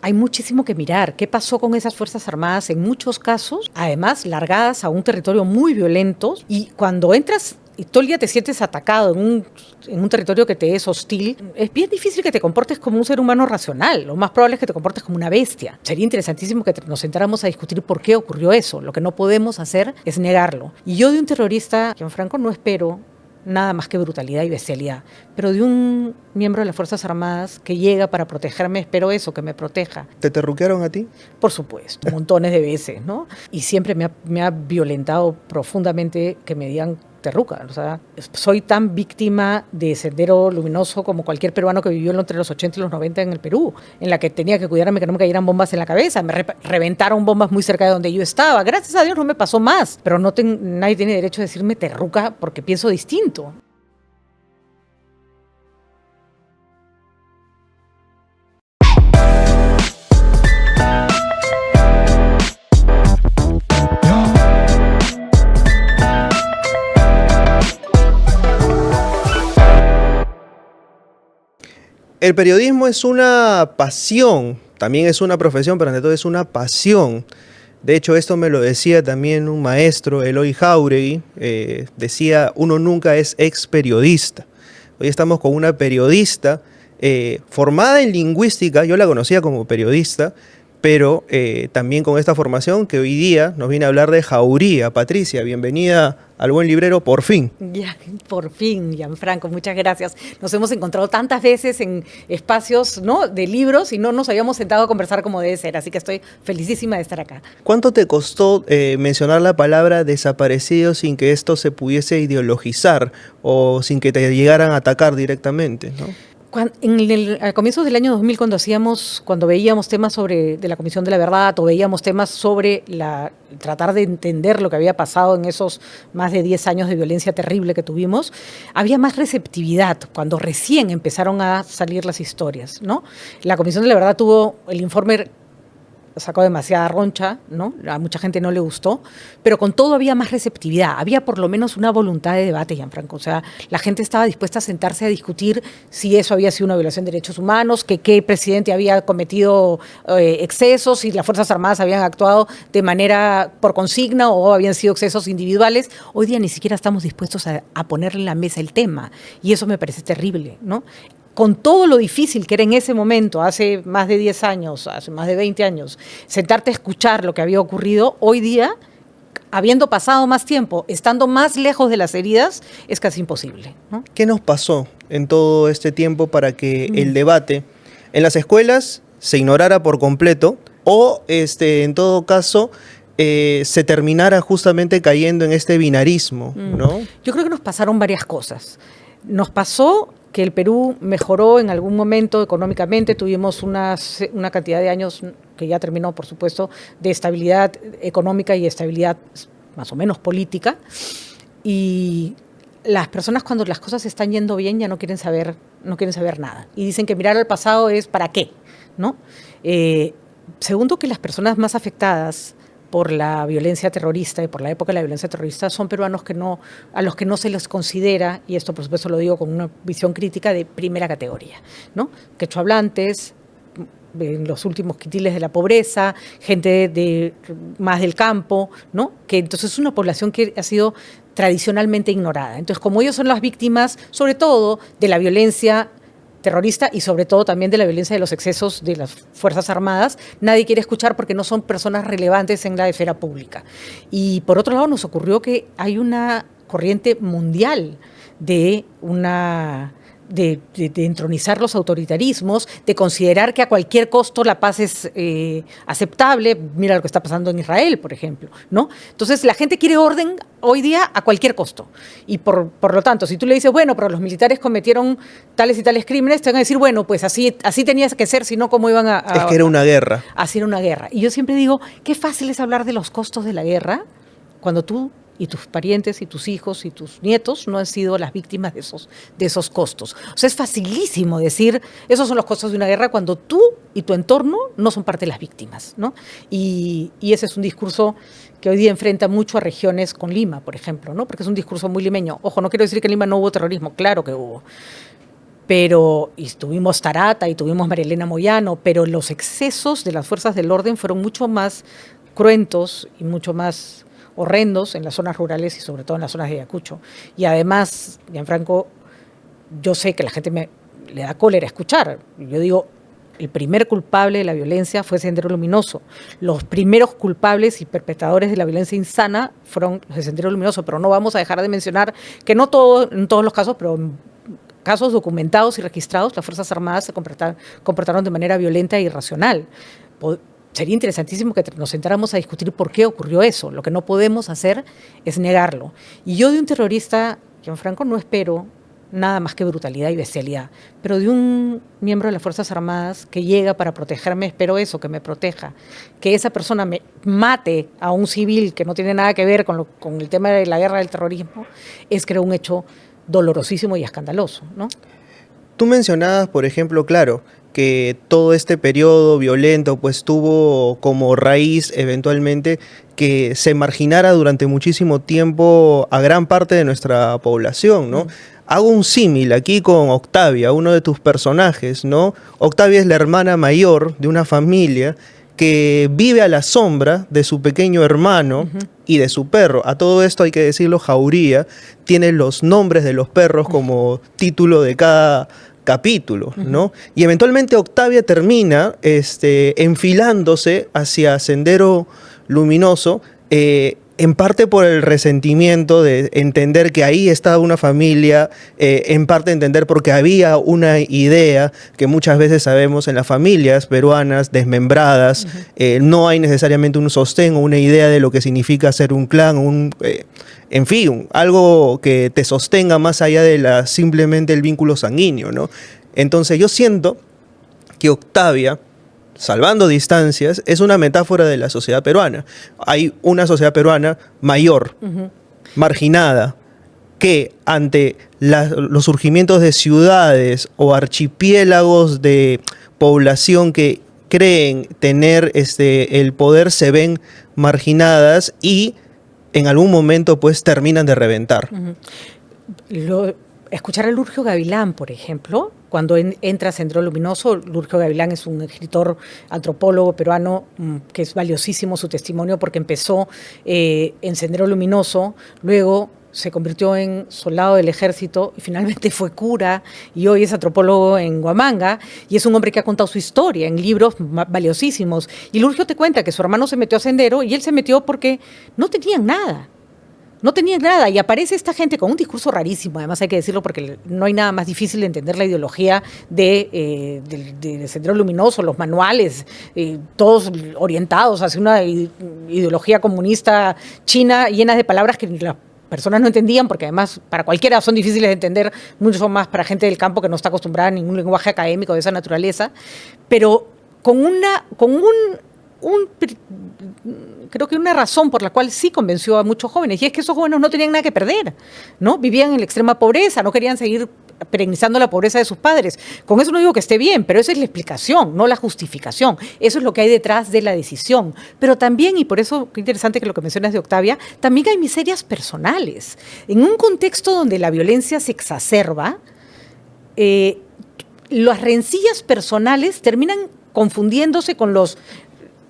hay muchísimo que mirar. ¿Qué pasó con esas Fuerzas Armadas en muchos casos? Además, largadas a un territorio muy violento, y cuando entras y todo el día te sientes atacado en un territorio que te es hostil, es bien difícil que te comportes como un ser humano racional. Lo más probable es que te comportes como una bestia. Sería interesantísimo que nos sentáramos a discutir por qué ocurrió eso. Lo que no podemos hacer es negarlo. Y yo de un terrorista, Gianfranco, no espero nada más que brutalidad y bestialidad, pero de un miembro de las Fuerzas Armadas que llega para protegerme, espero eso, que me proteja. ¿Te terruquearon a ti? Por supuesto, montones de veces, ¿no? Y siempre me ha violentado profundamente que me digan terruca. O sea, soy tan víctima de Sendero Luminoso como cualquier peruano que vivió entre los 80 y los 90 en el Perú, en la que tenía que cuidarme que no me cayeran bombas en la cabeza. Me reventaron bombas muy cerca de donde yo estaba. Gracias a Dios no me pasó más, pero nadie tiene derecho a decirme terruca porque pienso distinto. El periodismo es una pasión, también es una profesión, pero ante todo es una pasión. De hecho, esto me lo decía también un maestro, Eloy Jáuregui, decía, uno nunca es ex periodista. Hoy estamos con una periodista formada en lingüística, yo la conocía como periodista, pero también con esta formación que hoy día nos viene a hablar de jauría. Patricia, bienvenida al Buen Librero, por fin. Ya, por fin, Gianfranco, muchas gracias. Nos hemos encontrado tantas veces en espacios, ¿no?, de libros y no nos habíamos sentado a conversar como debe ser, así que estoy felicísima de estar acá. ¿Cuánto te costó mencionar la palabra desaparecido sin que esto se pudiese ideologizar o sin que te llegaran a atacar directamente, ¿no? A comienzos del año 2000, cuando veíamos temas de la Comisión de la Verdad o veíamos temas sobre tratar de entender lo que había pasado en esos más de 10 años de violencia terrible que tuvimos, había más receptividad cuando recién empezaron a salir las historias, ¿no? La Comisión de la Verdad tuvo el informe, sacó demasiada roncha, ¿no? A mucha gente no le gustó, pero con todo había más receptividad, había por lo menos una voluntad de debate, Gianfranco. O sea, la gente estaba dispuesta a sentarse a discutir si eso había sido una violación de derechos humanos, que qué presidente había cometido excesos, si las Fuerzas Armadas habían actuado de manera por consigna o habían sido excesos individuales. Hoy día ni siquiera estamos dispuestos a ponerle en la mesa el tema, y eso me parece terrible, ¿no? Con todo lo difícil que era en ese momento, hace más de 10 años, hace más de 20 años, sentarte a escuchar lo que había ocurrido, hoy día, habiendo pasado más tiempo, estando más lejos de las heridas, es casi imposible, ¿no? ¿Qué nos pasó en todo este tiempo para que el debate en las escuelas se ignorara por completo o, en todo caso, se terminara justamente cayendo en este binarismo, ¿no? Yo creo que nos pasaron varias cosas. Nos pasó que el Perú mejoró en algún momento económicamente, tuvimos una cantidad de años que ya terminó, por supuesto, de estabilidad económica y estabilidad más o menos política, y las personas cuando las cosas están yendo bien ya no quieren saber nada, y dicen que mirar al pasado es ¿para qué?, ¿no? Segundo, que las personas más afectadas por la violencia terrorista y por la época de la violencia terrorista son peruanos a los que no se les considera, y esto por supuesto lo digo con una visión crítica, de primera categoría, ¿no? Quechohablantes, en los últimos quintiles de la pobreza, gente más del campo, ¿no? Que entonces es una población que ha sido tradicionalmente ignorada. Entonces, como ellos son las víctimas, sobre todo, de la violencia terrorista y sobre todo también de la violencia de los excesos de las Fuerzas Armadas, nadie quiere escuchar porque no son personas relevantes en la esfera pública. Y por otro lado nos ocurrió que hay una corriente mundial de entronizar los autoritarismos, de considerar que a cualquier costo la paz es aceptable. Mira lo que está pasando en Israel, por ejemplo, ¿no? Entonces la gente quiere orden hoy día a cualquier costo, y por lo tanto, si tú le dices, bueno, pero los militares cometieron tales y tales crímenes, te van a decir, bueno, pues así tenía que ser, si no, ¿cómo iban a...? Es que era una guerra. Así era una guerra. Y yo siempre digo, qué fácil es hablar de los costos de la guerra cuando tú y tus parientes y tus hijos y tus nietos no han sido las víctimas de esos costos. O sea, es facilísimo decir, esos son los costos de una guerra cuando tú y tu entorno no son parte de las víctimas, ¿no? Y ese es un discurso que hoy día enfrenta mucho a regiones con Lima, por ejemplo, ¿no? Porque es un discurso muy limeño. Ojo, no quiero decir que en Lima no hubo terrorismo, claro que hubo. y tuvimos Tarata y tuvimos María Elena Moyano, pero los excesos de las fuerzas del orden fueron mucho más cruentos y mucho más horrendos en las zonas rurales y sobre todo en las zonas de Ayacucho. Y además, Gianfranco, yo sé que la gente le da cólera escuchar. Yo digo, el primer culpable de la violencia fue Sendero Luminoso. Los primeros culpables y perpetradores de la violencia insana fueron los de Sendero Luminoso, pero no vamos a dejar de mencionar que en todos los casos, pero en casos documentados y registrados, las Fuerzas Armadas se comportaron de manera violenta e irracional. Sería interesantísimo que nos sentáramos a discutir por qué ocurrió eso. Lo que no podemos hacer es negarlo. Y yo de un terrorista, Gianfranco, no espero nada más que brutalidad y bestialidad, pero de un miembro de las Fuerzas Armadas que llega para protegerme, espero eso, que me proteja. Que esa persona me mate a un civil que no tiene nada que ver con el tema de la guerra del terrorismo, es, creo, un hecho dolorosísimo y escandaloso, ¿no? Tú mencionabas, por ejemplo, claro, que todo este periodo violento pues tuvo como raíz eventualmente que se marginara durante muchísimo tiempo a gran parte de nuestra población, ¿no? Hago un símil aquí con Octavia, uno de tus personajes, ¿no? Octavia es la hermana mayor de una familia que vive a la sombra de su pequeño hermano y de su perro. A todo esto hay que decirlo, Jauría tiene los nombres de los perros como título de cada capítulo, ¿no? Y eventualmente Octavia termina enfilándose hacia Sendero Luminoso, en parte por el resentimiento de entender que ahí estaba una familia, en parte entender porque había una idea que muchas veces sabemos en las familias peruanas desmembradas, no hay necesariamente un sostén o una idea de lo que significa ser un clan, en fin, algo que te sostenga más allá de simplemente el vínculo sanguíneo, ¿no? Entonces yo siento que Octavia, salvando distancias, es una metáfora de la sociedad peruana. Hay una sociedad peruana mayor, marginada, que ante los surgimientos de ciudades o archipiélagos de población que creen tener el poder, se ven marginadas y en algún momento pues terminan de reventar. Escuchar a Lurgio Gavilán, por ejemplo, cuando entra a Sendero Luminoso. Lurgio Gavilán es un escritor, antropólogo peruano, que es valiosísimo su testimonio porque empezó en Sendero Luminoso, luego se convirtió en soldado del ejército y finalmente fue cura y hoy es antropólogo en Huamanga y es un hombre que ha contado su historia en libros valiosísimos. Y Lurgio te cuenta que su hermano se metió a Sendero y él se metió porque no tenían nada. No tenían nada y aparece esta gente con un discurso rarísimo, además hay que decirlo porque no hay nada más difícil de entender la ideología de Sendero Luminoso, los manuales, todos orientados hacia una ideología comunista china llena de palabras que las personas no entendían, porque además para cualquiera son difíciles de entender, mucho más para gente del campo que no está acostumbrada a ningún lenguaje académico de esa naturaleza, pero creo que una razón por la cual sí convenció a muchos jóvenes, y es que esos jóvenes no tenían nada que perder, ¿no? Vivían en la extrema pobreza, no querían seguir perennizando la pobreza de sus padres. Con eso no digo que esté bien, pero esa es la explicación, no la justificación. Eso es lo que hay detrás de la decisión. Pero también, y por eso qué interesante que lo que mencionas de Octavia, también hay miserias personales. En un contexto donde la violencia se exacerba, las rencillas personales terminan confundiéndose con los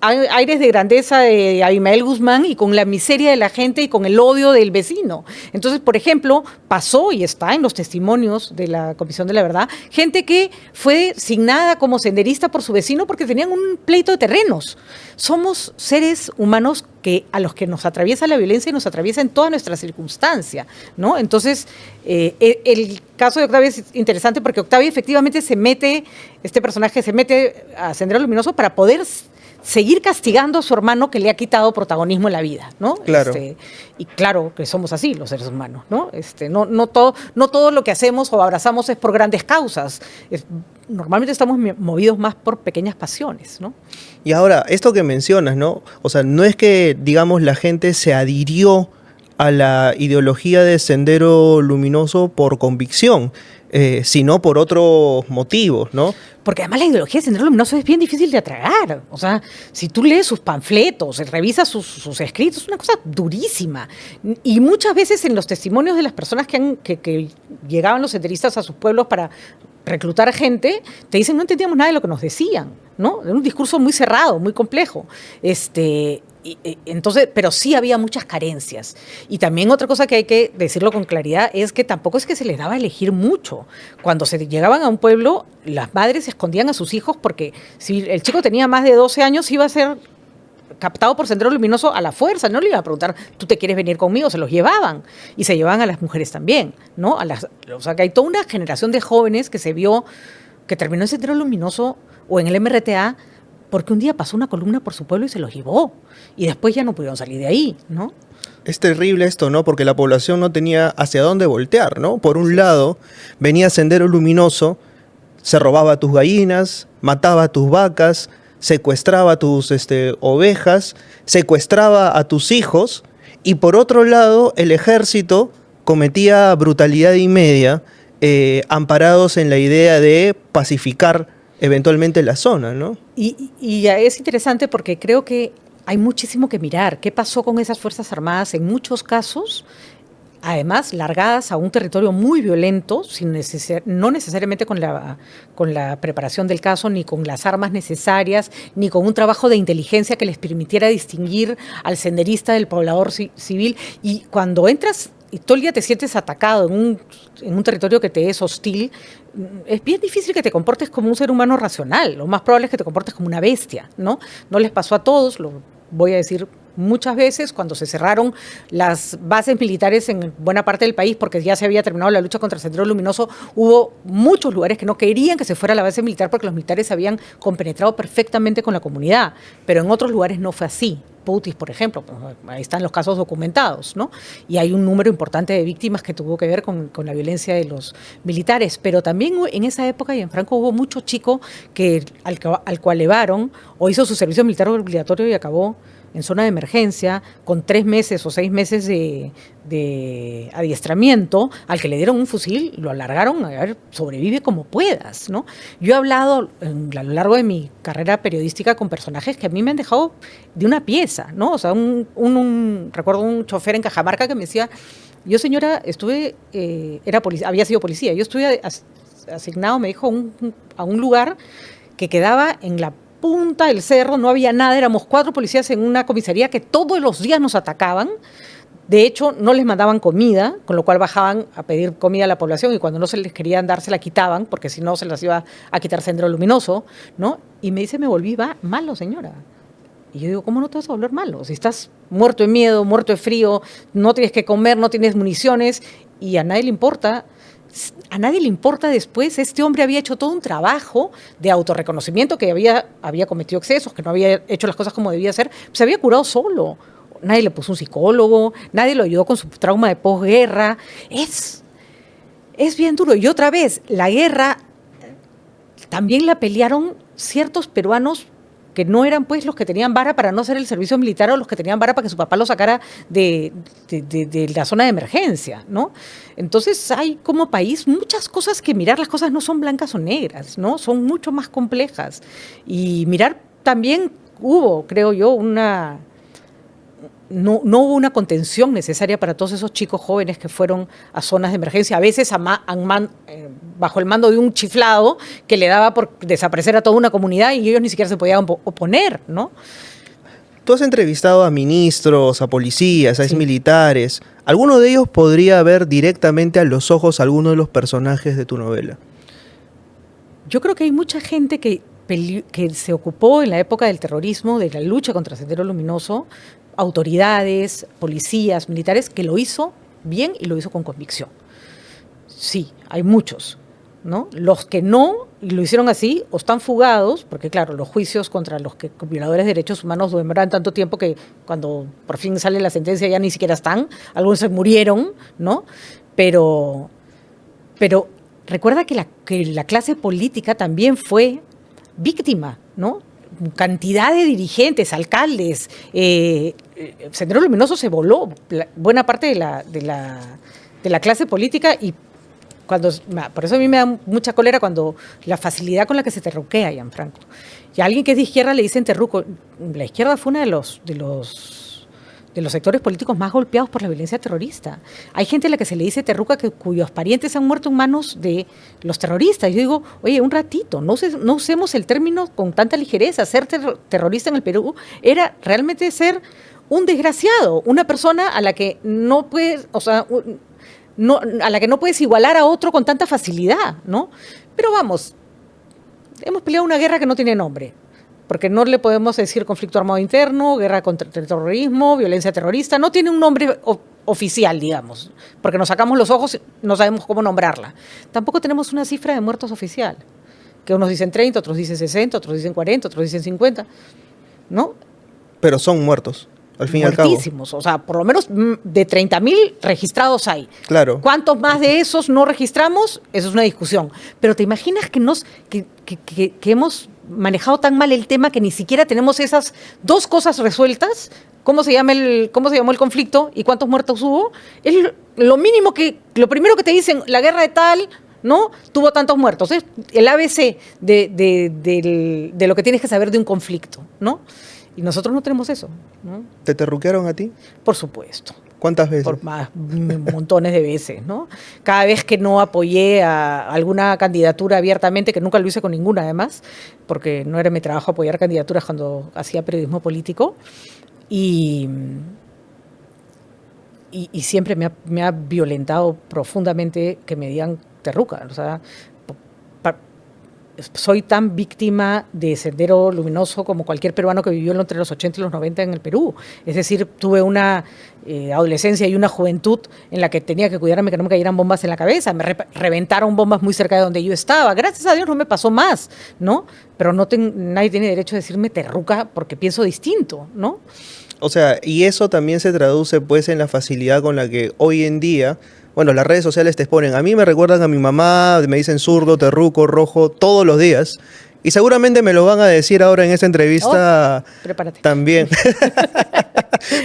aires de grandeza de Abimael Guzmán y con la miseria de la gente y con el odio del vecino. Entonces, por ejemplo, pasó y está en los testimonios de la Comisión de la Verdad, gente que fue designada como senderista por su vecino porque tenían un pleito de terrenos. Somos seres humanos a los que nos atraviesa la violencia y nos atraviesa en toda nuestra circunstancia, ¿no? Entonces, el caso de Octavia es interesante porque Octavia efectivamente este personaje se mete a Sendero Luminoso para poder seguir castigando a su hermano que le ha quitado protagonismo en la vida, ¿no? Claro. Y claro que somos así los seres humanos, ¿no? No todo lo que hacemos o abrazamos es por grandes causas. Normalmente estamos movidos más por pequeñas pasiones, ¿no? Y ahora, esto que mencionas, ¿no? O sea, no es que, digamos, la gente se adhirió a la ideología de Sendero Luminoso por convicción. sino por otros motivos, ¿no? Porque además la ideología de Sendero Luminoso es bien difícil de tragar. O sea, si tú lees sus panfletos, revisas sus escritos, es una cosa durísima. Y muchas veces en los testimonios de las personas que llegaban los senderistas a sus pueblos para reclutar gente, te dicen no entendíamos nada de lo que nos decían, ¿no? Era un discurso muy cerrado, muy complejo. Entonces, pero sí había muchas carencias. Y también otra cosa que hay que decirlo con claridad es que tampoco es que se les daba a elegir mucho. Cuando se llegaban a un pueblo, las madres escondían a sus hijos porque si el chico tenía más de 12 años iba a ser captado por Sendero Luminoso a la fuerza, no le iban a preguntar, ¿tú te quieres venir conmigo? Se los llevaban y se llevaban a las mujeres también, ¿no? O sea, que hay toda una generación de jóvenes que se vio, que terminó en Sendero Luminoso o en el MRTA porque un día pasó una columna por su pueblo y se los llevó y después ya no pudieron salir de ahí, ¿no? Es terrible esto, ¿no? Porque la población no tenía hacia dónde voltear, ¿no? Por un lado, venía Sendero Luminoso, se robaba tus gallinas, mataba tus vacas, secuestraba tus ovejas, secuestraba a tus hijos, y por otro lado, el ejército cometía brutalidad y media, amparados en la idea de pacificar eventualmente la zona, ¿no? Y es interesante porque creo que hay muchísimo que mirar. ¿Qué pasó con esas Fuerzas Armadas? En muchos casos, además, largadas a un territorio muy violento, no necesariamente con la preparación del caso, ni con las armas necesarias, ni con un trabajo de inteligencia que les permitiera distinguir al senderista del poblador civil. Y cuando entras y todo el día te sientes atacado en un territorio que te es hostil, es bien difícil que te comportes como un ser humano racional. Lo más probable es que te comportes como una bestia, ¿no? No les pasó a todos, lo voy a decir muchas veces, cuando se cerraron las bases militares en buena parte del país, porque ya se había terminado la lucha contra el Sendero Luminoso, hubo muchos lugares que no querían que se fuera la base militar porque los militares habían compenetrado perfectamente con la comunidad, pero en otros lugares no fue así. Putis, por ejemplo, pues ahí están los casos documentados, ¿no? Y hay un número importante de víctimas que tuvo que ver con la violencia de los militares, pero también en esa época y en Franco hubo mucho chico al cual llevaron o hizo su servicio militar obligatorio y acabó en zona de emergencia, con 3 meses o 6 meses de adiestramiento, al que le dieron un fusil, lo alargaron, a ver, sobrevive como puedas, ¿no? Yo he hablado a lo largo de mi carrera periodística con personajes que a mí me han dejado de una pieza, ¿no? O sea, recuerdo un chofer en Cajamarca que me decía, yo señora, había sido policía, yo estuve asignado, me dijo, a un lugar que quedaba en la punta del cerro, no había nada, éramos 4 policías en una comisaría que todos los días nos atacaban. De hecho, no les mandaban comida, con lo cual bajaban a pedir comida a la población y cuando no se les querían dar, se la quitaban, porque si no se las iba a quitar Sendero Luminoso, ¿no? Y me dice, me volví malo, señora. Y yo digo, ¿cómo no te vas a volver malo? Si estás muerto de miedo, muerto de frío, no tienes que comer, no tienes municiones y a nadie le importa. A nadie le importa después, este hombre había hecho todo un trabajo de autorreconocimiento, que había cometido excesos, que no había hecho las cosas como debía hacer, se había curado solo. Nadie le puso un psicólogo, nadie lo ayudó con su trauma de posguerra. Es bien duro. Y otra vez, la guerra también la pelearon ciertos peruanos que no eran pues los que tenían vara para no hacer el servicio militar o los que tenían vara para que su papá lo sacara de la zona de emergencia, ¿no? Entonces hay como país muchas cosas que mirar, las cosas no son blancas o negras, ¿no? Son mucho más complejas. Y mirar también hubo, creo yo, no hubo una contención necesaria para todos esos chicos jóvenes que fueron a zonas de emergencia, a veces bajo el mando de un chiflado que le daba por desaparecer a toda una comunidad y ellos ni siquiera se podían oponer, ¿no? Tú has entrevistado a ministros, a policías, a exmilitares. ¿Alguno de ellos podría ver directamente a los ojos a alguno de los personajes de tu novela? Yo creo que hay mucha gente que se ocupó en la época del terrorismo, de la lucha contra Sendero Luminoso, autoridades, policías, militares, que lo hizo bien y lo hizo con convicción. Sí, hay muchos, ¿no? Los que no lo hicieron así o están fugados, porque claro, los juicios contra los violadores de derechos humanos demoran tanto tiempo que cuando por fin sale la sentencia ya ni siquiera están, algunos se murieron, ¿no? Pero recuerda que la clase política también fue víctima, ¿no? Cantidad de dirigentes, alcaldes, Sendero Luminoso se voló buena parte de la clase política y Por eso a mí me da mucha cólera cuando la facilidad con la que se terruquea, Gianfranco. Y a alguien que es de izquierda le dicen terruco. La izquierda fue uno de los sectores políticos más golpeados por la violencia terrorista. Hay gente a la que se le dice terruca cuyos parientes han muerto en manos de los terroristas. Yo digo, oye, un ratito, no usemos el término con tanta ligereza. Ser terrorista en el Perú era realmente ser un desgraciado, una persona a la que no puedes, a la que no puedes igualar a otro con tanta facilidad, ¿no? Pero vamos, hemos peleado una guerra que no tiene nombre, porque no le podemos decir conflicto armado interno, guerra contra el terrorismo, violencia terrorista, no tiene un nombre oficial, digamos, porque nos sacamos los ojos, no sabemos cómo nombrarla. Tampoco tenemos una cifra de muertos oficial, que unos dicen 30, otros dicen 60, otros dicen 40, otros dicen 50, ¿no? Pero son muertos. Al fin y al cabo. Muertísimos, o sea, por lo menos de 30.000 registrados hay. Claro. ¿Cuántos más de esos no registramos? Eso es una discusión. Pero ¿te imaginas que hemos manejado tan mal el tema que ni siquiera tenemos esas dos cosas resueltas? ¿Cómo se llamó el conflicto y cuántos muertos hubo? Es lo primero que te dicen, la guerra de tal, ¿no? Tuvo tantos muertos. Es el ABC de lo que tienes que saber de un conflicto, ¿no? Y nosotros no tenemos eso, ¿no? ¿Te terruquearon a ti? Por supuesto. ¿Cuántas veces? Por montones de veces, ¿no? Cada vez que no apoyé a alguna candidatura abiertamente, que nunca lo hice con ninguna además, porque no era mi trabajo apoyar candidaturas cuando hacía periodismo político, y siempre me ha violentado profundamente que me digan terruca, o sea, soy tan víctima de Sendero Luminoso como cualquier peruano que vivió entre los 80 y los 90 en el Perú. Es decir, tuve una adolescencia y una juventud en la que tenía que cuidarme que no me cayeran bombas en la cabeza. Me reventaron bombas muy cerca de donde yo estaba. Gracias a Dios no me pasó más, ¿no? Pero nadie tiene derecho a decirme terruca porque pienso distinto, ¿no? O sea, y eso también se traduce pues en la facilidad con la que hoy en día... Bueno, las redes sociales te exponen. A mí me recuerdan a mi mamá, me dicen zurdo, terruco, rojo, todos los días. Y seguramente me lo van a decir ahora en esta entrevista prepárate. También.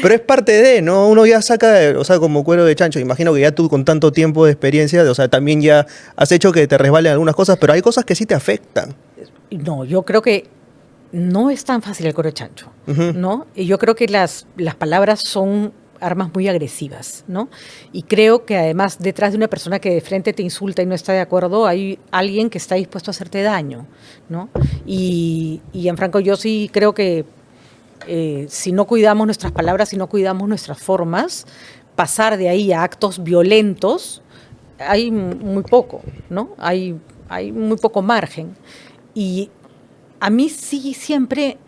Pero es parte de, ¿no? Uno ya saca, o sea, como cuero de chancho. Imagino que ya tú con tanto tiempo de experiencia, o sea, también ya has hecho que te resbalen algunas cosas, pero hay cosas que sí te afectan. No, yo creo que no es tan fácil el cuero de chancho, ¿no? Y yo creo que las palabras son armas muy agresivas, ¿no? Y creo que además detrás de una persona que de frente te insulta y no está de acuerdo, hay alguien que está dispuesto a hacerte daño, ¿no? Y Gianfranco, yo sí creo que si no cuidamos nuestras palabras, si no cuidamos nuestras formas, pasar de ahí a actos violentos, hay muy poco, ¿no? Hay muy poco margen. Y a mí sí siempre,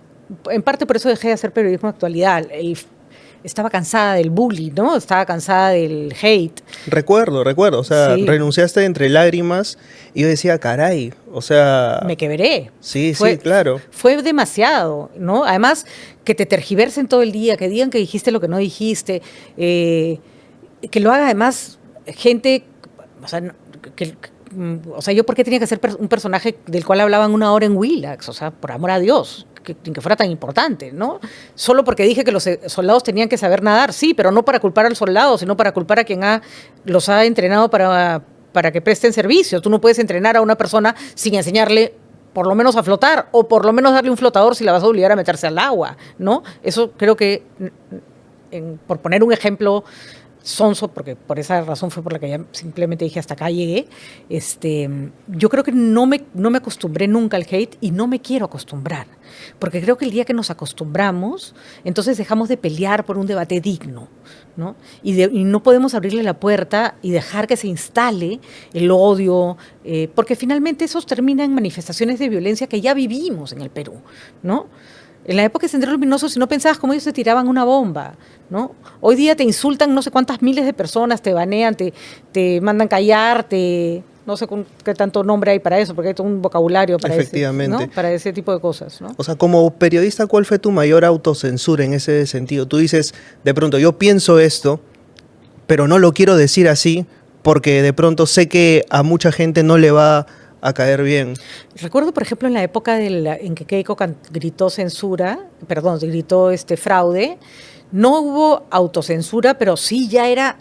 en parte por eso dejé de hacer periodismo de actualidad, estaba cansada del bullying, ¿no? Estaba cansada del hate. Recuerdo, o sea, sí. Renunciaste entre lágrimas y yo decía, caray, o sea... Me quebré. Sí, claro. Fue demasiado, ¿no? Además, que te tergiversen todo el día, que digan que dijiste lo que no dijiste, que lo haga además gente, o sea, yo por qué tenía que ser un personaje del cual hablaban 1 hora en Willax, o sea, por amor a Dios. Que fuera tan importante, ¿no? Solo porque dije que los soldados tenían que saber nadar, sí, pero no para culpar al soldado, sino para culpar a quien los ha entrenado para que presten servicio. Tú no puedes entrenar a una persona sin enseñarle por lo menos a flotar, o por lo menos darle un flotador si la vas a obligar a meterse al agua, ¿no? Eso creo que, por poner un ejemplo sonso, porque por esa razón fue por la que ya simplemente dije hasta acá llegué, yo creo que no me acostumbré nunca al hate y no me quiero acostumbrar, porque creo que el día que nos acostumbramos, entonces dejamos de pelear por un debate digno, ¿no? Y no podemos abrirle la puerta y dejar que se instale el odio, porque finalmente eso termina en manifestaciones de violencia que ya vivimos en el Perú, ¿no? En la época de Sendero Luminoso, si no pensabas cómo ellos te tiraban una bomba, ¿no? Hoy día te insultan no sé cuántas miles de personas, te banean, te mandan callar, no sé qué tanto nombre hay para eso, porque hay todo un vocabulario para, efectivamente, ¿no? Para ese tipo de cosas, ¿no? O sea, como periodista, ¿cuál fue tu mayor autocensura en ese sentido? Tú dices, de pronto, yo pienso esto, pero no lo quiero decir así, porque de pronto sé que a mucha gente no le va a caer bien. Recuerdo, por ejemplo, en la época en que Keiko gritó gritó fraude, no hubo autocensura, pero sí ya era,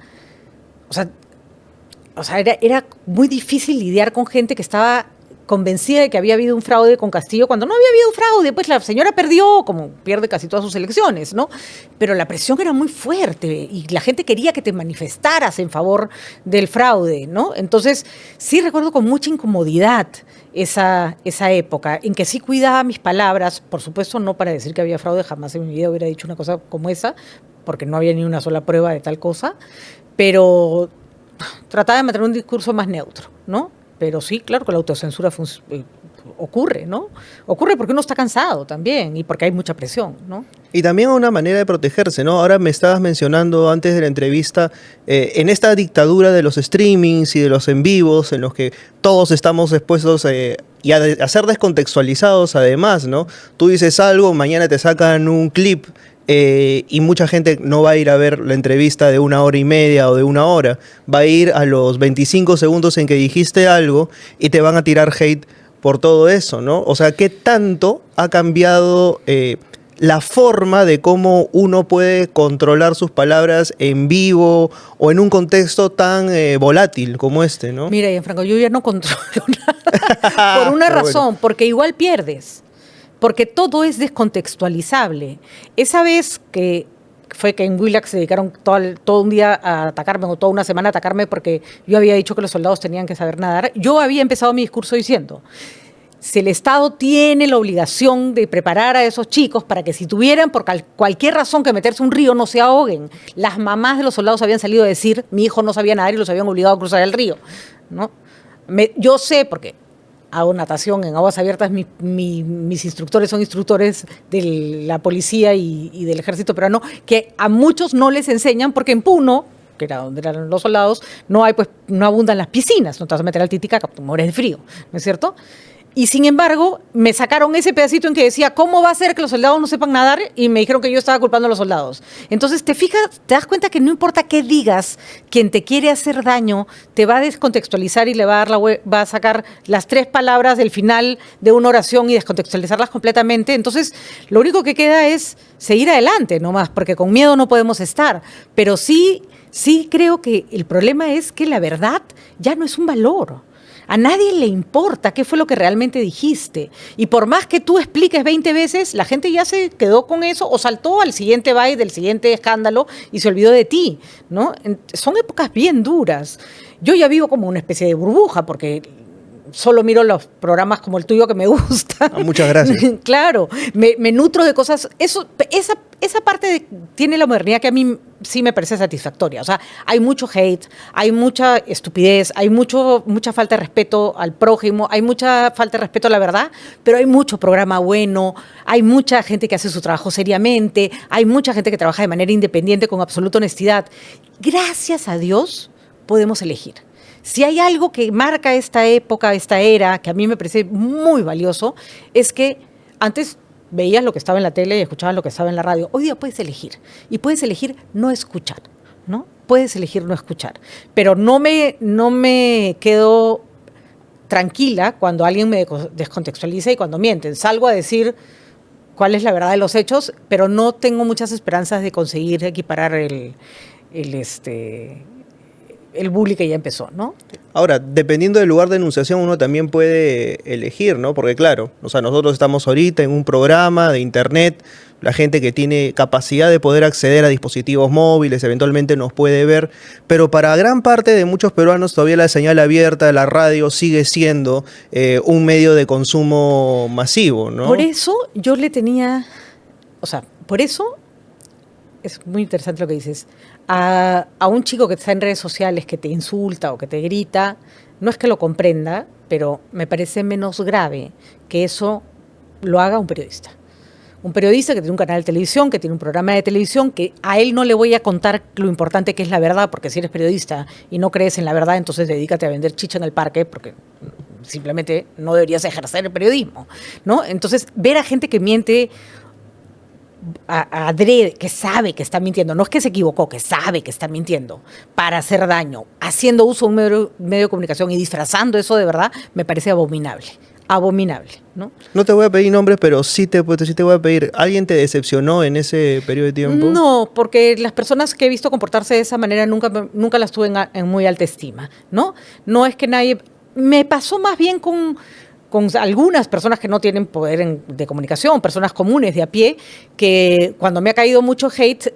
o o sea, era muy difícil lidiar con gente que estaba convencida de que había habido un fraude con Castillo, cuando no había habido fraude, pues la señora perdió, como pierde casi todas sus elecciones, ¿no? Pero la presión era muy fuerte y la gente quería que te manifestaras en favor del fraude, ¿no? Entonces, sí recuerdo con mucha incomodidad esa época, en que sí cuidaba mis palabras, por supuesto no para decir que había fraude, jamás en mi vida hubiera dicho una cosa como esa, porque no había ni una sola prueba de tal cosa, pero trataba de mantener un discurso más neutro, ¿no? Pero sí, claro que la autocensura ocurre, ¿no? Ocurre porque uno está cansado también y porque hay mucha presión, ¿no? Y también una manera de protegerse, ¿no? Ahora me estabas mencionando antes de la entrevista, en esta dictadura de los streamings y de los en vivos, en los que todos estamos expuestos y a ser descontextualizados además, ¿no? Tú dices algo, mañana te sacan un clip y mucha gente no va a ir a ver la entrevista de 1 hora y media o de 1 hora, va a ir a los 25 segundos en que dijiste algo y te van a tirar hate por todo eso, ¿no? O sea, ¿qué tanto ha cambiado la forma de cómo uno puede controlar sus palabras en vivo o en un contexto tan volátil como este, ¿no? Mira, Gianfranco, yo ya no controlo nada por una razón, bueno, porque igual pierdes. Porque todo es descontextualizable. Esa vez que fue que en Willax se dedicaron todo un día a atacarme, o toda una semana a atacarme porque yo había dicho que los soldados tenían que saber nadar, yo había empezado mi discurso diciendo, si el Estado tiene la obligación de preparar a esos chicos para que si tuvieran por cualquier razón que meterse a un río no se ahoguen. Las mamás de los soldados habían salido a decir, mi hijo no sabía nadar y los habían obligado a cruzar el río, ¿no? Yo sé, porque hago natación en aguas abiertas, mis instructores son instructores de la policía y del ejército peruano, que a muchos no les enseñan porque en Puno, que era donde eran los soldados, no abundan las piscinas, no te vas a meter al Titicaca, porque mueres de frío, ¿no es cierto? Y sin embargo, me sacaron ese pedacito en que decía, ¿cómo va a ser que los soldados no sepan nadar? Y me dijeron que yo estaba culpando a los soldados. Entonces, te das cuenta que no importa qué digas, quien te quiere hacer daño, te va a descontextualizar y le va a sacar las 3 palabras del final de una oración y descontextualizarlas completamente. Entonces, lo único que queda es seguir adelante nomás, porque con miedo no podemos estar. Pero sí creo que el problema es que la verdad ya no es un valor. A nadie le importa qué fue lo que realmente dijiste. Y por más que tú expliques 20 veces, la gente ya se quedó con eso o saltó al siguiente baile del siguiente escándalo y se olvidó de ti, ¿no? Son épocas bien duras. Yo ya vivo como una especie de burbuja porque solo miro los programas como el tuyo que me gusta. Muchas gracias. Claro, me nutro de cosas. Esa parte tiene la modernidad que a mí sí me parece satisfactoria. O sea, hay mucho hate, hay mucha estupidez, hay mucha falta de respeto al prójimo, hay mucha falta de respeto a la verdad, pero hay mucho programa bueno, hay mucha gente que hace su trabajo seriamente, hay mucha gente que trabaja de manera independiente con absoluta honestidad. Gracias a Dios podemos elegir. Si hay algo que marca esta época, esta era, que a mí me parece muy valioso, es que antes veías lo que estaba en la tele y escuchabas lo que estaba en la radio. Hoy día puedes elegir. Y puedes elegir no escuchar, ¿no? Puedes elegir no escuchar. Pero no me quedo tranquila cuando alguien me descontextualiza y cuando mienten. Salgo a decir cuál es la verdad de los hechos, pero no tengo muchas esperanzas de conseguir equiparar el bullying que ya empezó, ¿no? Ahora, dependiendo del lugar de enunciación, uno también puede elegir, ¿no? Porque claro, o sea, nosotros estamos ahorita en un programa de internet, la gente que tiene capacidad de poder acceder a dispositivos móviles eventualmente nos puede ver, pero para gran parte de muchos peruanos todavía la señal abierta, la radio sigue siendo un medio de consumo masivo, ¿no? Por eso yo por eso es muy interesante lo que dices. A un chico que está en redes sociales, que te insulta o que te grita, no es que lo comprenda, pero me parece menos grave que eso lo haga un periodista. Un periodista que tiene un canal de televisión, que tiene un programa de televisión, que a él no le voy a contar lo importante que es la verdad, porque si eres periodista y no crees en la verdad, entonces dedícate a vender chicha en el parque, porque simplemente no deberías ejercer el periodismo, ¿no? Entonces, ver a gente que miente adrede, que sabe que está mintiendo, no es que se equivocó, que sabe que está mintiendo para hacer daño, haciendo uso de un medio de comunicación y disfrazando eso de verdad, me parece abominable. abominable, ¿no? No te voy a pedir nombres, pero sí te voy a pedir, ¿alguien te decepcionó en ese periodo de tiempo? No, porque las personas que he visto comportarse de esa manera nunca las tuve en muy alta estima, ¿no? No es que nadie... Me pasó más bien con algunas personas que no tienen poder de comunicación, personas comunes de a pie, que cuando me ha caído mucho hate,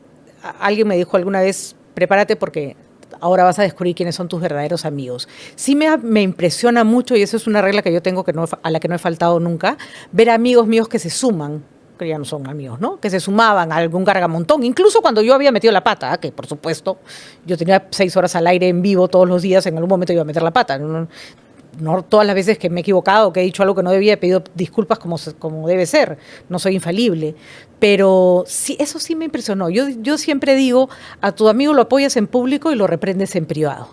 alguien me dijo alguna vez, prepárate porque ahora vas a descubrir quiénes son tus verdaderos amigos. Sí me impresiona mucho, y eso es una regla que yo tengo a la que no he faltado nunca, ver amigos míos que se suman, que ya no son amigos, ¿no? Que se sumaban a algún cargamontón, incluso cuando yo había metido la pata, que por supuesto yo tenía 6 horas al aire en vivo todos los días, en algún momento iba a meter la pata, no todas las veces que me he equivocado, que he dicho algo que no debía, he pedido disculpas como debe ser, no soy infalible, pero sí, eso sí me impresionó. Yo siempre digo, a tu amigo lo apoyas en público y lo reprendes en privado.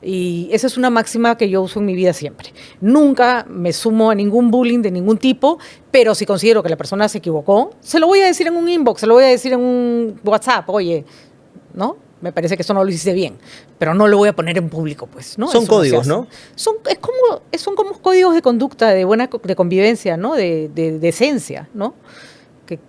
Y esa es una máxima que yo uso en mi vida siempre. Nunca me sumo a ningún bullying de ningún tipo, pero si considero que la persona se equivocó, se lo voy a decir en un inbox, se lo voy a decir en un WhatsApp, oye, ¿no? Me parece que eso no lo hiciste bien, pero no lo voy a poner en público, pues, ¿no? Son eso códigos, no ¿no? son como códigos de conducta, de convivencia, ¿no? De decencia, ¿no? Que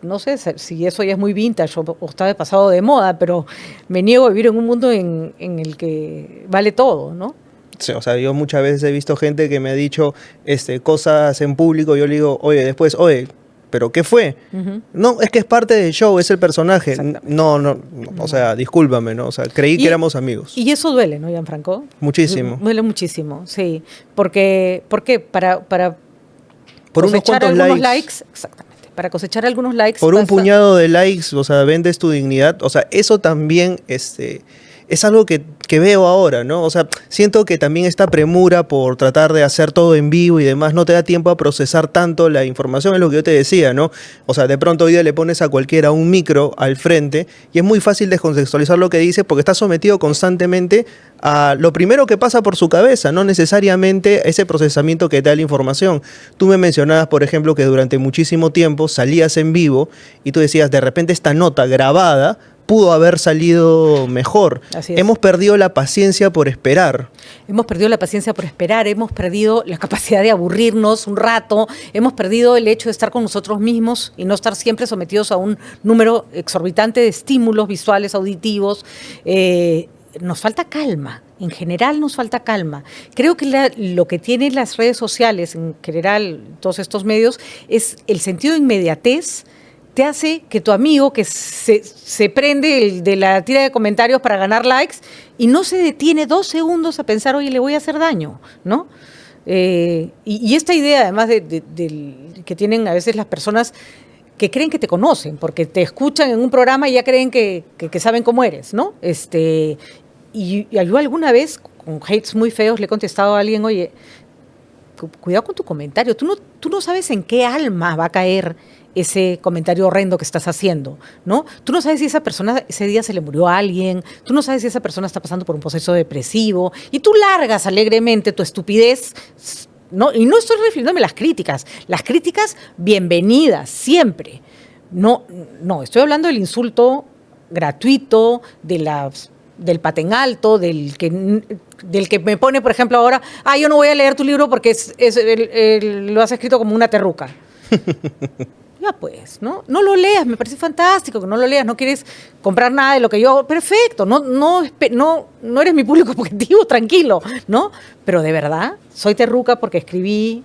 no sé si eso ya es muy vintage o está pasado de moda, pero me niego a vivir en un mundo en el que vale todo, ¿no? Sí, o sea, yo muchas veces he visto gente que me ha dicho cosas en público, yo le digo, oye, ¿pero qué fue? No, es que es parte del show, es el personaje. No, o sea, discúlpame, ¿no? O sea, creí que éramos amigos. Y eso duele, ¿no, Gianfranco? Muchísimo. Duele muchísimo, sí. ¿Por qué? Para por unos cuantos likes. Exactamente. Para cosechar algunos likes. Por un puñado de likes, o sea, vendes tu dignidad. O sea, eso también es algo que veo ahora, ¿no? O sea, siento que también esta premura por tratar de hacer todo en vivo y demás no te da tiempo a procesar tanto la información, es lo que yo te decía, ¿no? O sea, de pronto hoy día le pones a cualquiera un micro al frente y es muy fácil descontextualizar lo que dice porque está sometido constantemente a lo primero que pasa por su cabeza, no necesariamente ese procesamiento que te da la información. Tú me mencionabas, por ejemplo, que durante muchísimo tiempo salías en vivo y tú decías, de repente esta nota grabada pudo haber salido mejor. Así es. Hemos perdido la paciencia por esperar. Hemos perdido la paciencia por esperar, hemos perdido la capacidad de aburrirnos un rato, hemos perdido el hecho de estar con nosotros mismos y no estar siempre sometidos a un número exorbitante de estímulos visuales, auditivos. Nos falta calma, en general nos falta calma. Creo que lo que tienen las redes sociales, en general todos estos medios, es el sentido de inmediatez. Te hace que tu amigo que se prende de la tira de comentarios para ganar likes y no se detiene 2 segundos a pensar, oye, le voy a hacer daño, ¿no? Y esta idea, además, que tienen a veces las personas que creen que te conocen, porque te escuchan en un programa y ya creen que saben cómo eres, ¿no? Y yo alguna vez, con hates muy feos, le he contestado a alguien, oye, cuidado con tu comentario, tú no sabes en qué alma va a caer ese comentario horrendo que estás haciendo, ¿no? Tú no sabes si esa persona ese día se le murió a alguien, tú no sabes si esa persona está pasando por un proceso depresivo y tú largas alegremente tu estupidez, ¿no? Y no estoy refiriéndome a las críticas bienvenidas siempre. No, estoy hablando del insulto gratuito, del paten alto, del que me pone, por ejemplo, ahora, yo no voy a leer tu libro porque lo has escrito como una terruca. Ya pues, ¿no? No lo leas, me parece fantástico que no lo leas, no quieres comprar nada de lo que yo, perfecto, no eres mi público objetivo, tranquilo, ¿no? Pero de verdad, soy terruca porque escribí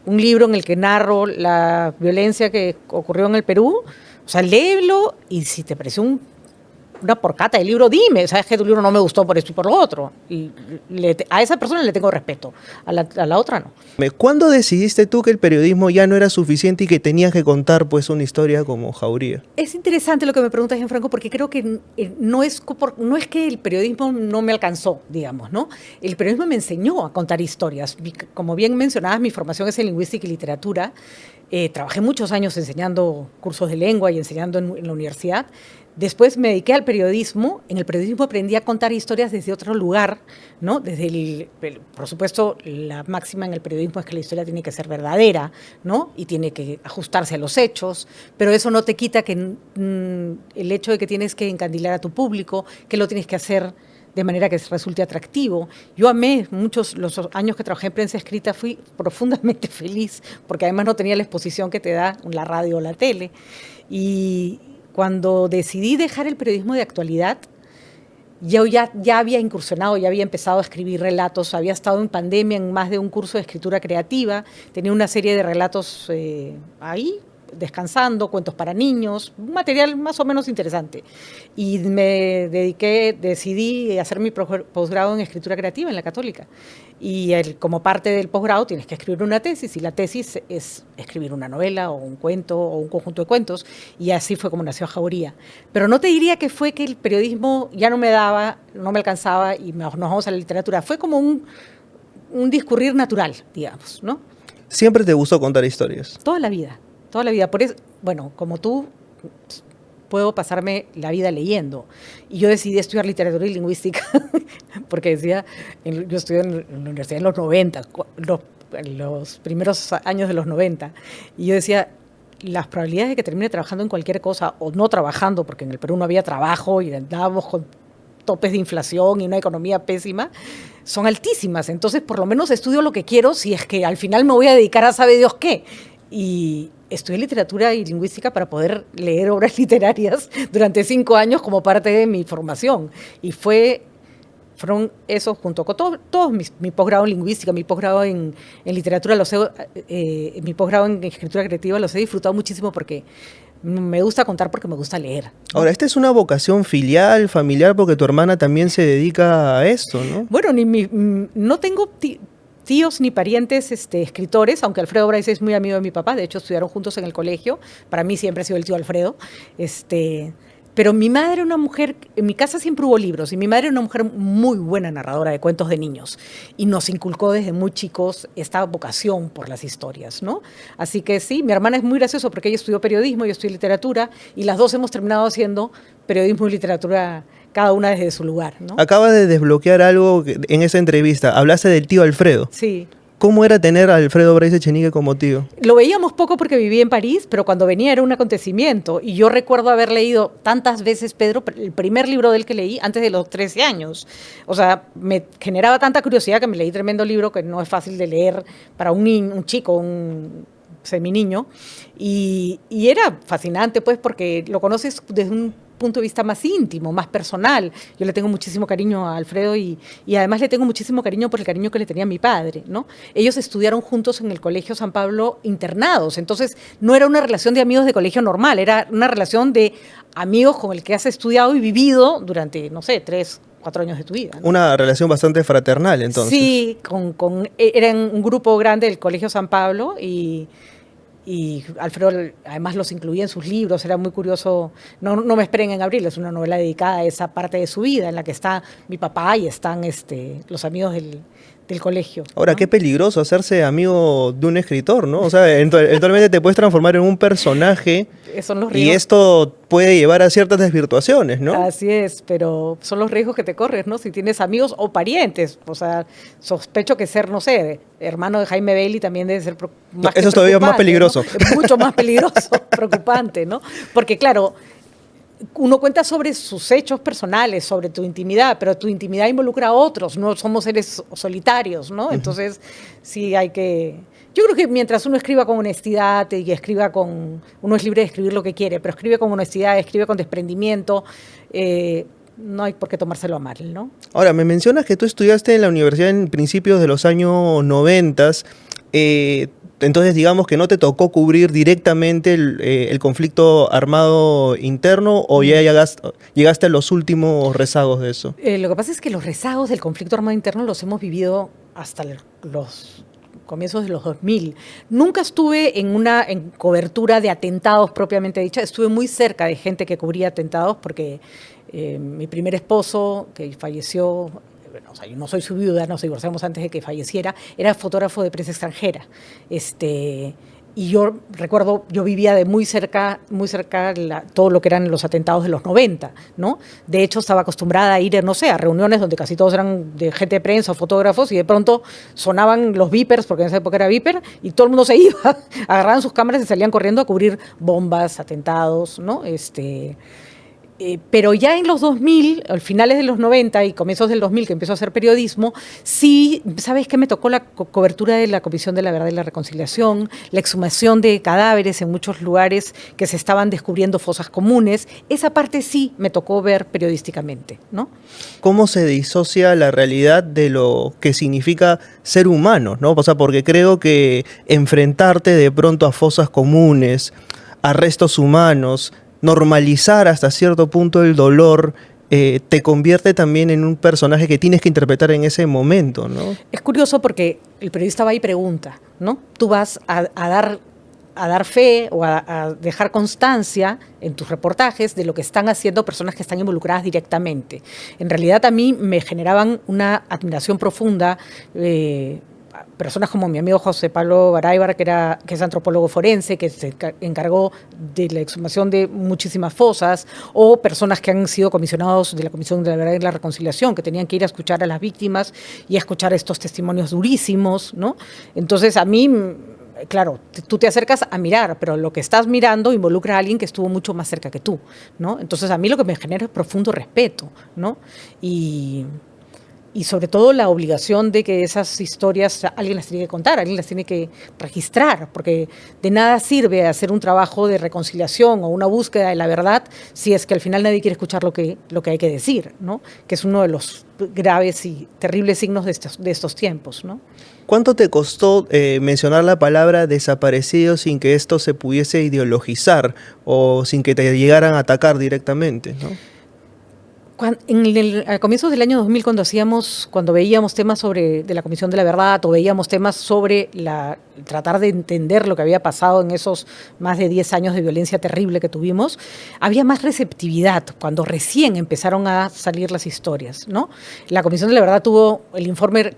un libro en el que narro la violencia que ocurrió en el Perú, o sea, léelo y si te pareció una porcata del libro, dime, sabes que tu libro no me gustó por esto y por lo otro. Y a esa persona le tengo respeto, a la otra no. ¿Cuándo decidiste tú que el periodismo ya no era suficiente y que tenías que contar pues una historia como Jauría? Es interesante lo que me preguntas, Gianfranco, porque creo que no es que el periodismo no me alcanzó, digamos, ¿no? El periodismo me enseñó a contar historias. Como bien mencionabas, mi formación es en lingüística y literatura. Trabajé muchos años enseñando cursos de lengua y enseñando en la universidad. Después me dediqué al periodismo. En el periodismo aprendí a contar historias desde otro lugar, ¿no? Por supuesto, la máxima en el periodismo es que la historia tiene que ser verdadera, ¿no? Y tiene que ajustarse a los hechos, pero eso no te quita que el hecho de que tienes que encandilar a tu público, que lo tienes que hacer de manera que resulte atractivo. Yo amé muchos los años que trabajé en prensa escrita, fui profundamente feliz, porque además no tenía la exposición que te da la radio o la tele. Y cuando decidí dejar el periodismo de actualidad, yo ya había incursionado, ya había empezado a escribir relatos, había estado en pandemia en más de un curso de escritura creativa, tenía una serie de relatos ahí, descansando, cuentos para niños, un material más o menos interesante. Y me decidí hacer mi posgrado en escritura creativa en la Católica. Y como parte del posgrado tienes que escribir una tesis, y la tesis es escribir una novela o un cuento o un conjunto de cuentos, y así fue como nació Jauría. Pero no te diría que fue que el periodismo ya no me daba, no me alcanzaba y nos vamos a la literatura. Fue como un discurrir natural, digamos, ¿no? ¿Siempre te gustó contar historias? Toda la vida. Toda la vida. Por eso, bueno, como tú, puedo pasarme la vida leyendo. Y yo decidí estudiar literatura y lingüística porque decía, yo estudié en la universidad en los 90, en los primeros años de los 90. Y yo decía, las probabilidades de que termine trabajando en cualquier cosa o no trabajando, porque en el Perú no había trabajo y andábamos con topes de inflación y una economía pésima, son altísimas. Entonces, por lo menos estudio lo que quiero, si es que al final me voy a dedicar a sabe Dios qué. Y estudié literatura y lingüística para poder leer obras literarias durante 5 años como parte de mi formación. Y fueron esos, junto con todos mi posgrado en lingüística, mi posgrado en literatura, mi posgrado en escritura creativa, los he disfrutado muchísimo porque me gusta contar, porque me gusta leer, ¿no? Ahora, ¿esta es una vocación filial, familiar, porque tu hermana también se dedica a esto, ¿no? Bueno, no tengo tíos ni parientes escritores, aunque Alfredo Bryce es muy amigo de mi papá, de hecho estudiaron juntos en el colegio, para mí siempre ha sido el tío Alfredo, pero mi madre era una mujer, en mi casa siempre hubo libros, y mi madre era una mujer muy buena narradora de cuentos de niños, y nos inculcó desde muy chicos esta vocación por las historias, ¿no? Así que sí, mi hermana es muy gracioso porque ella estudió periodismo, yo estudié literatura, y las dos hemos terminado haciendo periodismo y literatura, cada una desde su lugar, ¿no? Acabas de desbloquear algo en esa entrevista. Hablaste del tío Alfredo. Sí. ¿Cómo era tener a Alfredo Bryce Echenique como tío? Lo veíamos poco porque vivía en París, pero cuando venía era un acontecimiento. Y yo recuerdo haber leído tantas veces, Pedro, el primer libro de él que leí antes de los 13 años. O sea, me generaba tanta curiosidad que me leí tremendo libro que no es fácil de leer para un chico, un seminiño. Y era fascinante, pues, porque lo conoces desde un punto de vista más íntimo, más personal. Yo le tengo muchísimo cariño a Alfredo y además le tengo muchísimo cariño por el cariño que le tenía a mi padre, ¿no? Ellos estudiaron juntos en el Colegio San Pablo internados, entonces no era una relación de amigos de colegio normal, era una relación de amigos con el que has estudiado y vivido durante, no sé, 3, 4 años de tu vida, ¿no? Una relación bastante fraternal, entonces. Sí, eran un grupo grande del Colegio San Pablo y Alfredo además los incluía en sus libros, era muy curioso. No me esperen en abril, es una novela dedicada a esa parte de su vida en la que está mi papá y están los amigos del colegio, Ahora, ¿no? qué peligroso hacerse amigo de un escritor, ¿no? O sea, eventualmente te puedes transformar en un personaje Son los y riesgos. esto puede llevar a ciertas desvirtuaciones, ¿no? Así es, pero son los riesgos que te corres, ¿no? Si tienes amigos o parientes, o sea, sospecho que ser, no sé, hermano de Jaime Bailey también debe ser más que eso es todavía más preocupante, peligroso. ¿no? Mucho más peligroso, preocupante, ¿no? Porque claro, uno cuenta sobre sus hechos personales, sobre tu intimidad, pero tu intimidad involucra a otros, no somos seres solitarios, ¿no? Entonces, sí hay que... Yo creo que mientras uno escriba con honestidad y escriba uno es libre de escribir lo que quiere, pero escribe con honestidad, escribe con desprendimiento, no hay por qué tomárselo a mal, ¿no? Ahora, me mencionas que tú estudiaste en la universidad en principios de los años 90. Entonces, digamos que no te tocó cubrir directamente el conflicto armado interno, o ya llegaste a los últimos rezagos de eso. Lo que pasa es que los rezagos del conflicto armado interno los hemos vivido hasta los comienzos de los 2000. Nunca estuve en cobertura de atentados propiamente dicha, estuve muy cerca de gente que cubría atentados porque mi primer esposo, que falleció, bueno, o sea, yo no soy su viuda, nos divorciamos antes de que falleciera, era fotógrafo de prensa extranjera. Y yo recuerdo, yo vivía de muy cerca todo lo que eran los atentados de los 90, ¿no? De hecho, estaba acostumbrada a ir, no sé, a reuniones donde casi todos eran de gente de prensa o fotógrafos, y de pronto sonaban los beepers, porque en esa época era beeper, y todo el mundo se iba, agarraban sus cámaras y salían corriendo a cubrir bombas, atentados, ¿no? Pero ya en los 2000, al finales de los 90 y comienzos del 2000, que empezó a hacer periodismo, sí, ¿sabes qué? Me tocó la cobertura de la Comisión de la Verdad y la Reconciliación, la exhumación de cadáveres en muchos lugares que se estaban descubriendo fosas comunes. Esa parte sí me tocó ver periodísticamente, ¿no? ¿Cómo se disocia la realidad de lo que significa ser humano, ¿no? O sea, porque creo que enfrentarte de pronto a fosas comunes, a restos humanos, normalizar hasta cierto punto el dolor, te convierte también en un personaje que tienes que interpretar en ese momento, ¿no? Es curioso porque el periodista va y pregunta, ¿no? Tú vas a dar fe o a dejar constancia en tus reportajes de lo que están haciendo personas que están involucradas directamente. En realidad a mí me generaban una admiración profunda personas como mi amigo José Pablo Baraybar, que es antropólogo forense, que se encargó de la exhumación de muchísimas fosas, o personas que han sido comisionados de la Comisión de la Verdad y la Reconciliación, que tenían que ir a escuchar a las víctimas y a escuchar estos testimonios durísimos, ¿no? Entonces, a mí, claro, tú te acercas a mirar, pero lo que estás mirando involucra a alguien que estuvo mucho más cerca que tú, ¿no? Entonces, a mí lo que me genera es profundo respeto, ¿no? Y sobre todo la obligación de que esas historias alguien las tiene que contar, alguien las tiene que registrar, porque de nada sirve hacer un trabajo de reconciliación o una búsqueda de la verdad si es que al final nadie quiere escuchar lo que hay que decir, ¿no? Que es uno de los graves y terribles signos de estos tiempos, ¿no? ¿Cuánto te costó mencionar la palabra desaparecido sin que esto se pudiese ideologizar o sin que te llegaran a atacar directamente, ¿no? A comienzos del año 2000, cuando veíamos temas de la Comisión de la Verdad o veíamos temas sobre tratar de entender lo que había pasado en esos más de 10 años de violencia terrible que tuvimos, había más receptividad cuando recién empezaron a salir las historias, ¿no? La Comisión de la Verdad tuvo el informe,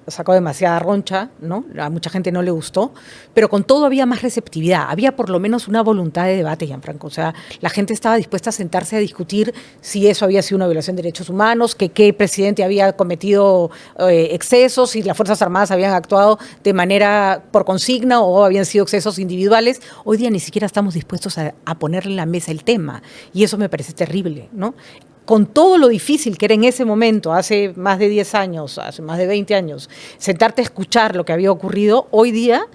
sacó demasiada roncha, ¿no? A mucha gente no le gustó, pero con todo había más receptividad, había por lo menos una voluntad de debate, Gianfranco. O sea, la gente estaba dispuesta a sentarse a discutir si eso había sido una violación de derechos humanos, que qué presidente había cometido excesos, si las Fuerzas Armadas habían actuado de manera por consigna o habían sido excesos individuales. Hoy día ni siquiera estamos dispuestos a ponerle en la mesa el tema, y eso me parece terrible, ¿no? Con todo lo difícil que era en ese momento, hace más de 10 años, hace más de 20 años, sentarte a escuchar lo que había ocurrido, hoy día,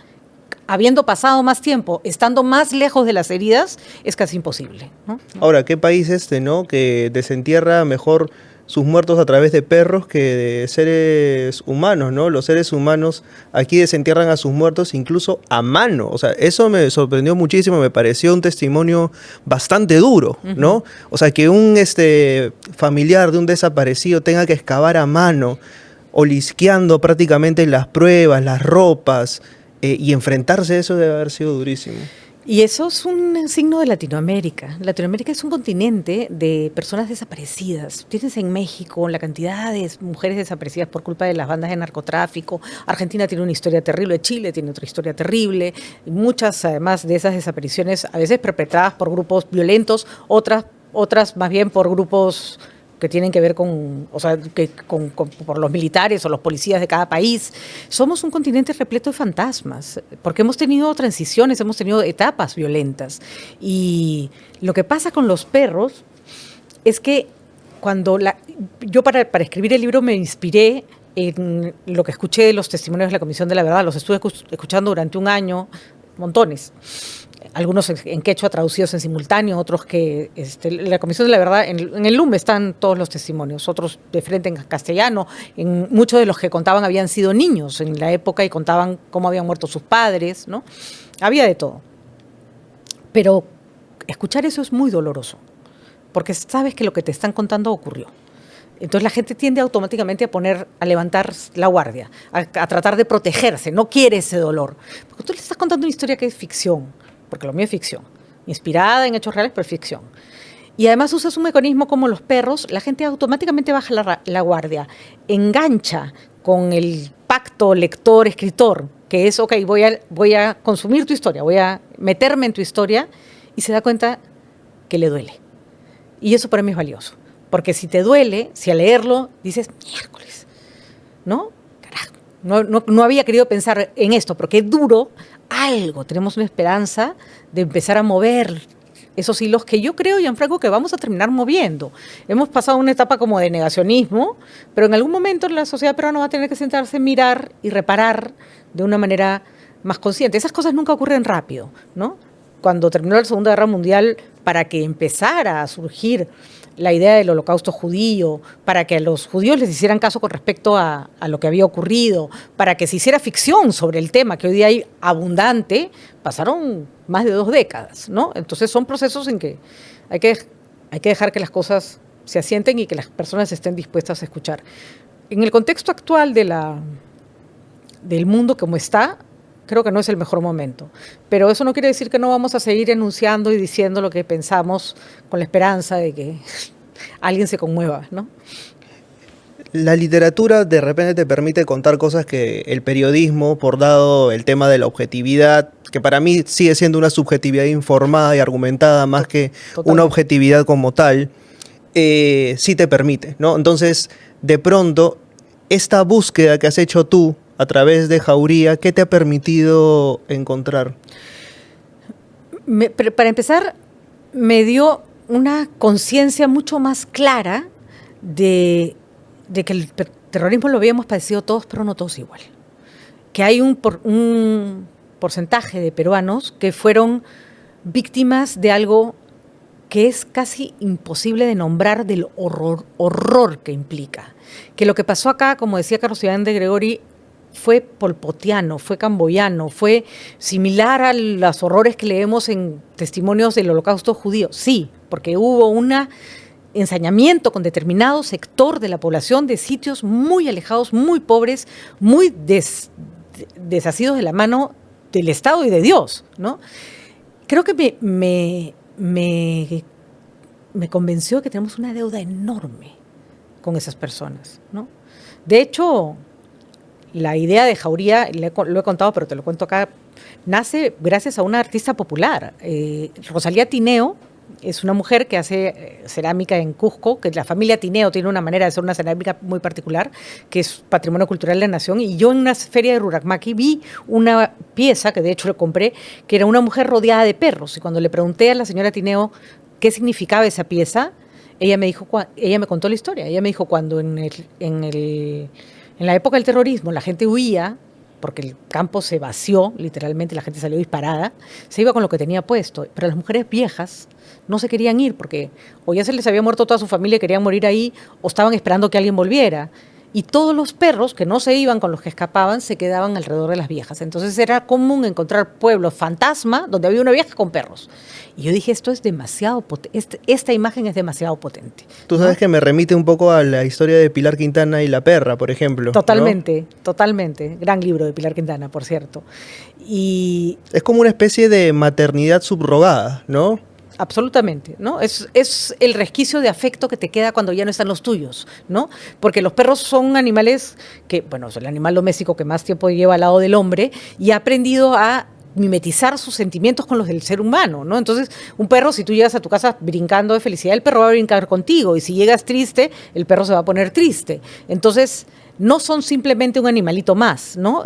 habiendo pasado más tiempo, estando más lejos de las heridas, es casi imposible, ¿no? Ahora, ¿qué país ¿no? Que desentierra mejor sus muertos a través de perros que de seres humanos, ¿no? Los seres humanos aquí desentierran a sus muertos incluso a mano. O sea, eso me sorprendió muchísimo, me pareció un testimonio bastante duro, ¿no? O sea, que un familiar de un desaparecido tenga que excavar a mano, olisqueando prácticamente las pruebas, las ropas, y enfrentarse a eso debe haber sido durísimo. Y eso es un signo de Latinoamérica. Latinoamérica es un continente de personas desaparecidas. Tienes en México la cantidad de mujeres desaparecidas por culpa de las bandas de narcotráfico. Argentina tiene una historia terrible, Chile tiene otra historia terrible. Y muchas, además de esas desapariciones, a veces perpetradas por grupos violentos, otras más bien por grupos que tienen que ver por los militares o los policías de cada país. Somos un continente repleto de fantasmas, porque hemos tenido transiciones, hemos tenido etapas violentas. Y lo que pasa con los perros es que yo para escribir el libro me inspiré en lo que escuché de los testimonios de la Comisión de la Verdad. Los estuve escuchando durante un año, montones. Algunos en quechua traducidos en simultáneo, otros que la Comisión de la Verdad, en el LUM están todos los testimonios, otros de frente en castellano. Muchos de los que contaban habían sido niños en la época y contaban cómo habían muerto sus padres, ¿no? Había de todo. Pero escuchar eso es muy doloroso, porque sabes que lo que te están contando ocurrió. Entonces la gente tiende automáticamente a levantar la guardia, a tratar de protegerse, no quiere ese dolor. Porque tú le estás contando una historia que es ficción, porque lo mío es ficción, inspirada en hechos reales, pero es ficción. Y además usas un mecanismo como los perros, la gente automáticamente baja la guardia, engancha con el pacto lector-escritor, que es, ok, voy a consumir tu historia, voy a meterme en tu historia, y se da cuenta que le duele. Y eso para mí es valioso, porque si te duele, si al leerlo dices, miércoles, ¿no? Carajo, no había querido pensar en esto, porque es duro, tenemos una esperanza de empezar a mover esos hilos que yo creo, Gianfranco, que vamos a terminar moviendo. Hemos pasado una etapa como de negacionismo, pero en algún momento la sociedad peruana va a tener que sentarse, mirar y reparar de una manera más consciente. Esas cosas nunca ocurren rápido, ¿no? Cuando terminó la Segunda Guerra Mundial, para que empezara a surgir la idea del holocausto judío, para que a los judíos les hicieran caso con respecto a lo que había ocurrido, para que se hiciera ficción sobre el tema, que hoy día hay abundante, pasaron más de 2 décadas, ¿no? Entonces son procesos en que hay que dejar que las cosas se asienten y que las personas estén dispuestas a escuchar. En el contexto actual del mundo como está, creo que no es el mejor momento. Pero eso no quiere decir que no vamos a seguir enunciando y diciendo lo que pensamos con la esperanza de que alguien se conmueva, ¿no? La literatura de repente te permite contar cosas que el periodismo, por dado el tema de la objetividad, que para mí sigue siendo una subjetividad informada y argumentada más que una objetividad como tal, sí te permite, ¿no? Entonces, de pronto, esta búsqueda que has hecho tú a través de Jauría, ¿qué te ha permitido encontrar? Para empezar, me dio una conciencia mucho más clara de que el terrorismo lo habíamos padecido todos, pero no todos igual. Que hay un porcentaje de peruanos que fueron víctimas de algo que es casi imposible de nombrar, del horror que implica. Que lo que pasó acá, como decía Carlos Iván de Gregori, fue polpotiano, fue camboyano, fue similar a los horrores que leemos en testimonios del Holocausto judío. Sí, porque hubo un ensañamiento con determinado sector de la población de sitios muy alejados, muy pobres, muy desasidos de la mano del Estado y de Dios, ¿no? Creo que me convenció que tenemos una deuda enorme con esas personas, ¿no? De hecho, la idea de Jauría, lo he contado, pero te lo cuento acá, nace gracias a una artista popular. Rosalía Tineo es una mujer que hace cerámica en Cusco, que la familia Tineo tiene una manera de hacer una cerámica muy particular, que es patrimonio cultural de la nación, y yo en una feria de Rurakmaki vi una pieza, que de hecho lo compré, que era una mujer rodeada de perros, y cuando le pregunté a la señora Tineo qué significaba esa pieza, ella me contó la historia. Ella me dijo, cuando en la época del terrorismo la gente huía, porque el campo se vació, literalmente, la gente salió disparada, se iba con lo que tenía puesto. Pero las mujeres viejas no se querían ir, porque o ya se les había muerto toda su familia y querían morir ahí, o estaban esperando que alguien volviera. Y todos los perros que no se iban con los que escapaban se quedaban alrededor de las viejas. Entonces era común encontrar pueblos fantasma donde había una vieja con perros. Y yo dije, esto es demasiado potente, esta imagen es demasiado potente. Tú sabes, ¿no?, que me remite un poco a la historia de Pilar Quintana y la perra, por ejemplo. Totalmente, ¿no? Totalmente. Gran libro de Pilar Quintana, por cierto. Y es como una especie de maternidad subrogada, ¿no? Absolutamente, ¿no? Es el resquicio de afecto que te queda cuando ya no están los tuyos, ¿no? Porque los perros son animales que, bueno, es el animal doméstico que más tiempo lleva al lado del hombre y ha aprendido a mimetizar sus sentimientos con los del ser humano, ¿no? Entonces, un perro, si tú llegas a tu casa brincando de felicidad, el perro va a brincar contigo, y si llegas triste, el perro se va a poner triste. Entonces, no son simplemente un animalito más, ¿no?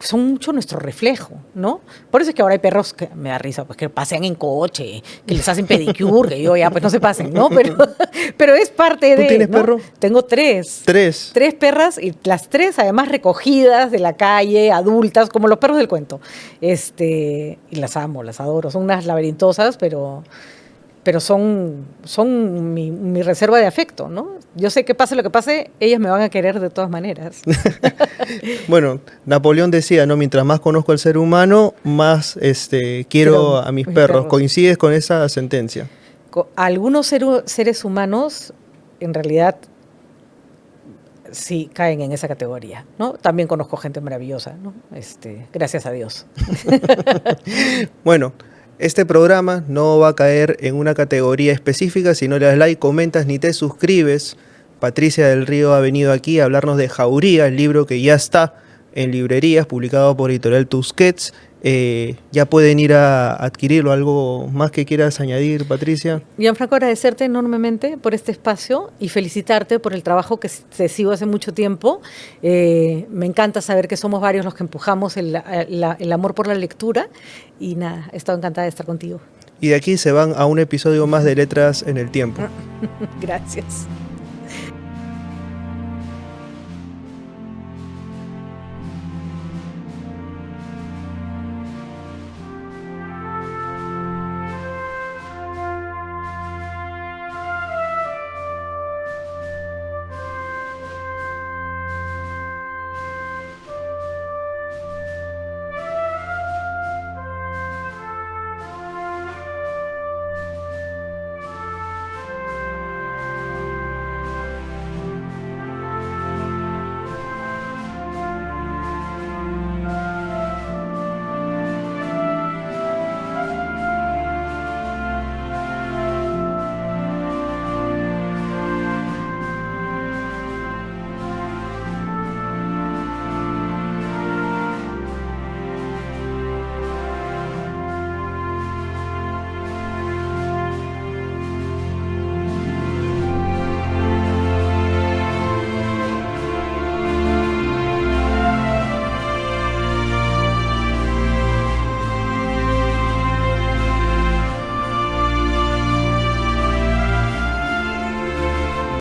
Son mucho nuestro reflejo, ¿no? Por eso es que ahora hay perros que me da risa, pues que pasean en coche, que les hacen pedicure, que yo ya, pues no se pasen, ¿no? Pero es parte de... ¿Tú tienes, ¿no?, perro? Tengo 3. 3. 3 perras, y las 3 además recogidas de la calle, adultas, como los perros del cuento. Y las amo, las adoro. Son unas laberintosas, pero son mi reserva de afecto, ¿no? Yo sé que pase lo que pase, ellas me van a querer de todas maneras. Bueno, Napoleón decía, ¿no? Mientras más conozco al ser humano, más quiero a mis perros. ¿Coincides con esa sentencia? Algunos seres humanos, en realidad, sí caen en esa categoría, ¿no? También conozco gente maravillosa, ¿no? Gracias a Dios. Bueno, este programa no va a caer en una categoría específica. Si no le das like, comentas ni te suscribes, Patricia del Río ha venido aquí a hablarnos de Jauría, el libro que ya está en librerías, publicado por Editorial Tusquets. Ya pueden ir a adquirirlo. ¿Algo más que quieras añadir, Patricia? Gianfranco, agradecerte enormemente por este espacio y felicitarte por el trabajo que te sigo hace mucho tiempo. Me encanta saber que somos varios los que empujamos el amor por la lectura, y nada, he estado encantada de estar contigo. y de aquí se van a un episodio más de Letras en el Tiempo. Gracias.